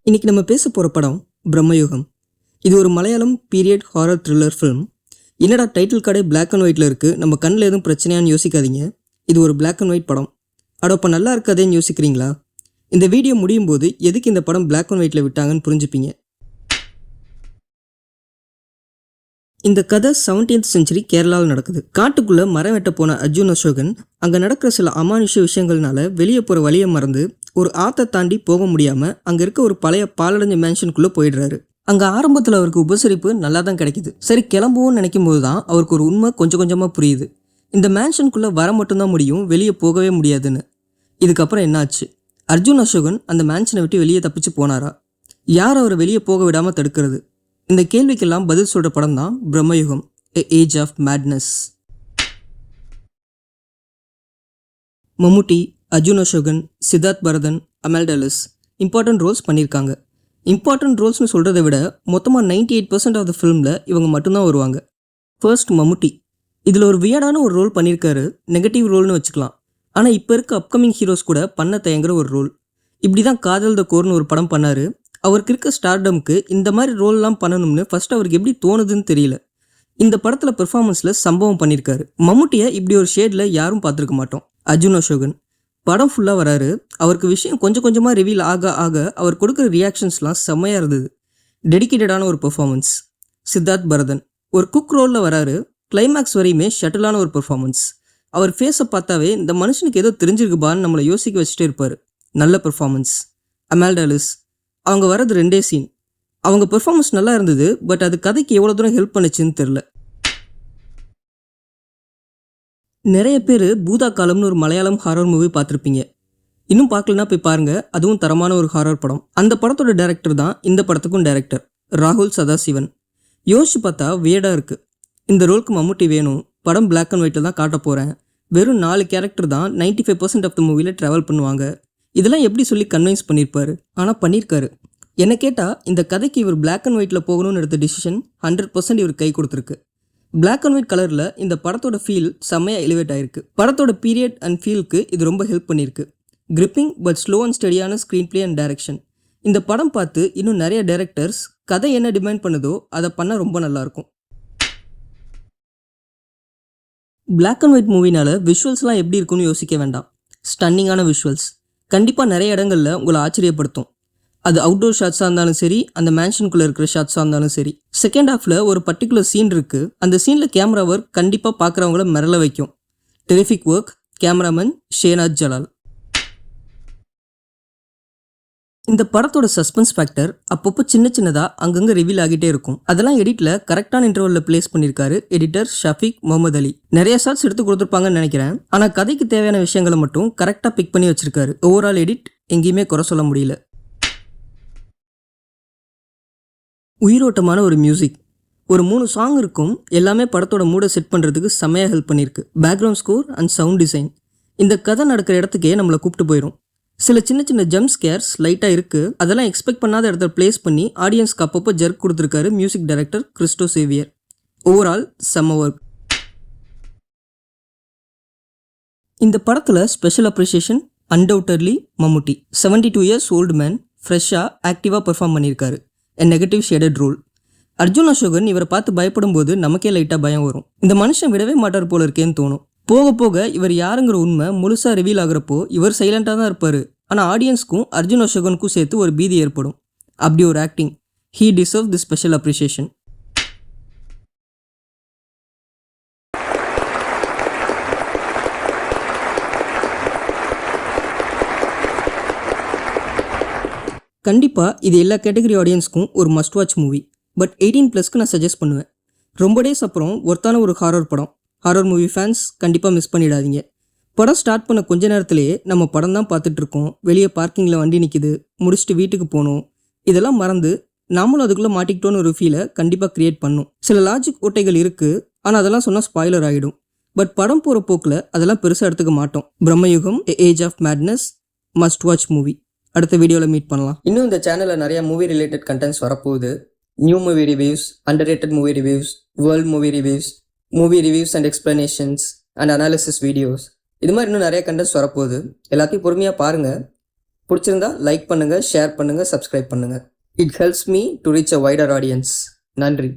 இன்னைக்கு நம்ம பேச போகிற படம் பிரம்மயுகம். இது ஒரு Malayalam period horror thriller film. என்னடா டைட்டில் கார்டே பிளாக் அண்ட் ஒயிட்டில் இருக்குது, நம்ம கண்ணில் எதுவும் பிரச்சனையான்னு யோசிக்காதீங்க. இது ஒரு பிளாக் அண்ட் ஒயிட் படம். அப்போ நல்லா இருக்காதேன்னு யோசிக்கிறீங்களா? இந்த வீடியோ முடியும் போது எதுக்கு இந்த படம் பிளாக் அண்ட் ஒயிட்டில் விட்டாங்கன்னு புரிஞ்சுப்பீங்க. இந்த கதை 17th செஞ்சுரி கேரளாவில் நடக்குது. காட்டுக்குள்ளே மரம் வெட்ட போன அர்ஜுன் அசோகன் அங்கே நடக்கிற சில அமானுஷ விஷயங்கள்னால வெளியே போகிற வழியை மறந்து ஒரு ஆற்றை தாண்டி போக முடியாமல் அங்கே இருக்க ஒரு பழைய பாலடைஞ்ச மேன்ஷனுக்குள்ளே போயிடுறாரு. அங்கே ஆரம்பத்தில் அவருக்கு உபசரிப்பு நல்லா தான் கிடைக்குது. சரி கிளம்புவோன்னு நினைக்கும் போது தான் அவருக்கு ஒரு உண்மை கொஞ்சம் கொஞ்சமாக புரியுது. இந்த மேன்ஷனுக்குள்ளே வர மட்டும்தான் முடியும், வெளியே போகவே முடியாதுன்னு. இதுக்கப்புறம் என்னாச்சு? அர்ஜுன் அசோகன் அந்த மேன்ஷனை விட்டு வெளியே தப்பிச்சு போனாரா? யார் அவரை வெளியே போக விடாமல் தடுக்கிறது? இந்த கேள்விக்கெல்லாம் பதில் சொல்கிற படம் தான் பிரம்மயுகம், எ ஏஜ் ஆஃப் மேட்னஸ். மம்முட்டி, அர்ஜுன் அசோகன், சித்தார்த் பரதன், அமல் டாலஸ் இம்பார்ட்டன்ட் ரோல்ஸ் பண்ணியிருக்காங்க. இம்பார்ட்டன்ட் ரோல்ஸ்னு சொல்கிறத விட மொத்தமாக 98% ஆஃப் த ஃபிலிமில் இவங்க மட்டும்தான் வருவாங்க. ஃபர்ஸ்ட் மம்முட்டி. இதில் ஒரு வியர்டான ஒரு ரோல் பண்ணியிருக்காரு, நெகட்டிவ் ரோல்னு வச்சுக்கலாம். ஆனால் இப்போ இருக்க அப்கமிங் ஹீரோஸ் கூட பண்ண தயங்குற ஒரு ரோல். இப்படி தான் காதல் த கோர்னு ஒரு படம் பண்ணார். அவருக்கு இருக்க ஸ்டார்டம்க்கு இந்த மாதிரி ரோல்லாம் பண்ணணும்னு ஃபர்ஸ்ட் அவருக்கு எப்படி தோணுதுன்னு தெரியல. இந்த படத்தில் பெர்ஃபார்மன்ஸில் சம்பவம் பண்ணியிருக்காரு. மம்முட்டியை இப்படி ஒரு ஷேடில் யாரும் பார்த்துருக்க மாட்டோம். அர்ஜுன் அசோகன் படம் ஃபுல்லாக வராரு. அவருக்கு விஷயம் கொஞ்சம் கொஞ்சமாக ரிவீல் ஆக ஆக அவர் கொடுக்குற ரியாக்ஷன்ஸ்லாம் செம்மையாக இருந்தது. டெடிக்கேட்டடான ஒரு பெர்ஃபார்மன்ஸ். சித்தார்த் பரதன் ஒரு குக் ரோலில் வராரு. கிளைமேக்ஸ் வரையுமே ஷட்டிலான ஒரு பெர்ஃபார்மன்ஸ். அவர் ஃபேஸை பார்த்தாவே இந்த மனுஷனுக்கு ஏதோ தெரிஞ்சிருக்குபான்னு நம்மளை யோசிக்க வச்சுட்டே இருப்பார். நல்ல பெர்ஃபார்மன்ஸ். அமல் டாலஸ் அவங்க வர்றது 2 சீன். அவங்க பெர்ஃபார்மன்ஸ் நல்லா இருந்தது, பட் அது கதைக்கு எவ்வளோ தூரம் ஹெல்ப் பண்ணுச்சுன்னு தெரில. நிறைய பேர் பூதா காலம்னு ஒரு மலையாளம் ஹாரர் மூவி பார்த்துருப்பீங்க. இன்னும் பார்க்கலன்னா போய் பாருங்கள், அதுவும் தரமான ஒரு ஹாரர் படம். அந்த படத்தோட டைரக்டர் தான் இந்த படத்துக்கும் டைரக்டர், ராகுல் சதாசிவன். யோசிச்சு பார்த்தா வியர்டாக இருக்குது. இந்த ரோலுக்கு மம்முட்டி வேணும், படம் பிளாக் அண்ட் ஒயிட்டில் தான் காட்ட போகிறேன், வெறும் 4 கேரக்டர் தான் 95% ஆஃப் த மூவியில் ட்ராவல் பண்ணுவாங்க, இதெல்லாம் எப்படி சொல்லி கன்வின்ஸ் பண்ணியிருப்பாரு? ஆனால் பண்ணியிருக்காரு. என்ன கேட்டால் இந்த கதைக்கு இவர் பிளாக் அண்ட் ஒயிட்டில் போகணும்னு எடுத்த டிசிஷன் 100% இவர் கை கொடுத்துருக்கு. பிளாக் அண்ட் ஒயிட் கலரில் இந்த படத்தோட ஃபீல் செம்மையாக எலிவேட் ஆயிருக்கு. படத்தோட பீரியட் அண்ட் ஃபீலுக்கு இது ரொம்ப ஹெல்ப் பண்ணியிருக்கு. கிரிப்பிங் பட் ஸ்லோ அண்ட் ஸ்டெடியான ஸ்க்ரீன் பிளே அண்ட் டைரக்ஷன். இந்த படம் பார்த்து இன்னும் நிறைய டைரக்டர்ஸ் கதை என்ன டிமாண்ட் பண்ணுதோ அதை பண்ணால் ரொம்ப நல்லாயிருக்கும். பிளாக் அண்ட் ஒயிட் மூவினால விஷுவல்ஸ்லாம் எப்படி இருக்குன்னு யோசிக்க வேண்டாம். ஸ்டன்னிங்கான விஷுவல்ஸ் கண்டிப்பாக நிறைய இடங்களில் உங்களை ஆச்சரியப்படுத்தும். அது அவுட்டோர் ஷாட்ஸாக இருந்தாலும் சரி, அந்த மேன்ஷனுக்குள்ளே இருக்கிற ஷாட்ஸாக இருந்தாலும் சரி. செகண்ட் ஹாஃபில் ஒரு பர்டிகுலர் சீன் இருக்குது. அந்த சீனில் கேமரா ஒர்க் கண்டிப்பாக பார்க்குறவங்கள மிரள வைக்கும். Terrific work. கேமராமேன் ஷேனாத் ஜலால். இந்த படத்தோட சஸ்பென்ஸ் ஃபேக்டர் அப்பப்போ சின்ன சின்னதாக அங்கங்கே ரிவீல் ஆகிட்டே இருக்கும். அதெல்லாம் எடிட்டில் கரெக்டான இன்டர்வலில் பிளேஸ் பண்ணியிருக்காரு எடிட்டர் ஷஃபீக் முகமது அலி. நிறைய ஷாட்ஸ் எடுத்து கொடுத்துருப்பாங்கன்னு நினைக்கிறேன், ஆனால் கதைக்கு தேவையான விஷயங்களை மட்டும் கரெக்டாக பிக் பண்ணி வச்சிருக்காரு. ஓவரால் எடிட் எங்கேயுமே குறை சொல்ல முடியல. உயிரோட்டமான ஒரு மியூசிக். ஒரு 3 சாங் இருக்கும், எல்லாமே படத்தோட மூடை செட் பண்ணுறதுக்கு செம்மையாக ஹெல்ப் பண்ணியிருக்கு. Background score and sound design இந்த கதை நடக்கிற இடத்துக்கே நம்மளை கூப்பிட்டு போயிடும். சில சின்ன சின்ன ஜம்ப் ஸ்கேர்ஸ் லைட்டாக இருக்குது, அதெல்லாம் எக்ஸ்பெக்ட் பண்ணாத இடத்துல பிளேஸ் பண்ணி ஆடியன்ஸ்க்கு அப்பப்போ ஜர்க் கொடுத்துருக்காரு music director Christo Xavier. Overall செம்ம ஒர்க். இந்த படத்தில் special appreciation undoubtedly Mammootty. 72 years old man ஃப்ரெஷ்ஷாக ஆக்டிவாக பெர்ஃபார்ம் பண்ணியிருக்காரு. A negative shaded role. Arjun Ashokan இவரை பார்த்து பயப்படும் போது நமக்கே லைட்டாக பயம் வரும். இந்த மனுஷன் விடவே மாட்டார் போல இருக்கேன்னு தோணும். போக போக இவர் யாருங்கிற உண்மை முழுசாக ரிவீல் ஆகிறப்போ இவர் சைலண்டாக தான் இருப்பார். ஆனால் ஆடியன்ஸ்க்கும் அர்ஜுன் அசோகனுக்கும் சேர்த்து ஒரு பீதி ஏற்படும். அப்படி ஒரு acting. He deserve the special appreciation. கண்டிப்பாக இது எல்லா கேட்டகரி ஆடியன்ஸ்க்கும் ஒரு மஸ்ட் வாட்ச் மூவி. பட் 18+ நான் சஜஸ்ட் பண்ணுவேன். ரொம்ப டேஸ் அப்புறம் ஒருத்தான ஒரு ஹாரர் படம். ஹாரர் மூவி ஃபேன்ஸ் கண்டிப்பாக மிஸ் பண்ணிடாதீங்க. படம் ஸ்டார்ட் பண்ண கொஞ்ச நேரத்திலேயே நம்ம படம் தான் பார்த்துட்ருக்கோம். வெளியே பார்க்கிங்கில் வண்டி நிற்கிது, முடிச்சுட்டு வீட்டுக்கு போகணும், இதெல்லாம் மறந்து நாமளும் அதுக்குள்ளே மாட்டிக்கிட்டோன்னு ஒரு ஃபீலை கண்டிப்பாக க்ரியேட் பண்ணும். சில லாஜிக் ஓட்டைகள் இருக்குது, ஆனால் அதெல்லாம் சொன்னால் ஸ்பாய்லர் ஆகிடும். பட் படம் போகிற போக்கில் அதெல்லாம் பெருசாக எடுத்துக்க மாட்டோம். Bramayugam, a age of madness, must watch movie. அடுத்த வீடியோவில் மீட் பண்ணலாம். இன்னும் இந்த சேனலில் நிறைய மூவி ரிலேட்டட் கண்டென்ட்ஸ் வரப்போகுது. New movie reviews, underrated movie reviews, world movie reviews and explanations and analysis videos, இது மாதிரி இன்னும் நிறைய கண்டென்ட்ஸ் வரப்போகுது. எல்லாத்தையும் பொறுமையாக பாருங்கள். பிடிச்சிருந்தா லைக் பண்ணுங்கள், ஷேர் பண்ணுங்கள், சப்ஸ்கிரைப் பண்ணுங்கள். It helps me to reach a wider audience. நன்றி.